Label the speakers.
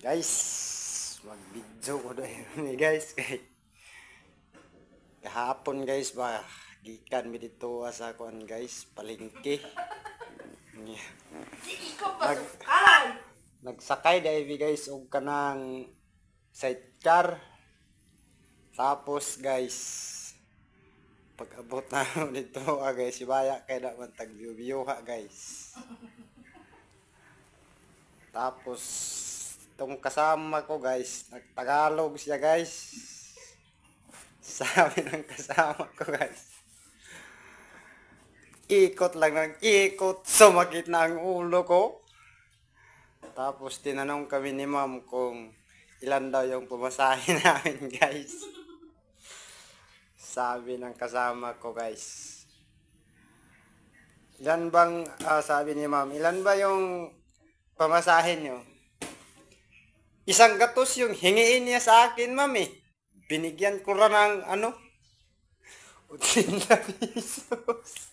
Speaker 1: Guys, mag-video ko dahil guys. Kahapon guys ba, gikan mi dito sa kuan guys, palengke. Nagsakay dahil guys og kanang sidecar. Tapos guys, pag-abot na dito guys, sibaya kay na man tag-view ha guys. Tapos itong kasama ko guys, nagtagalog siya guys. Sabi ng kasama ko guys, ikot lang ng ikot, sumakit na ang ulo ko. Tapos tinanong kami ni ma'am kung ilan daw yung pumasahe namin guys. Sabi ng kasama ko guys, ilan bang, sabi ni ma'am, ilan ba yung pamasahin nyo? Isang gatos yung hingiin niya sa akin, ma'am eh. Binigyan ko lang ng ano? 80 pesos.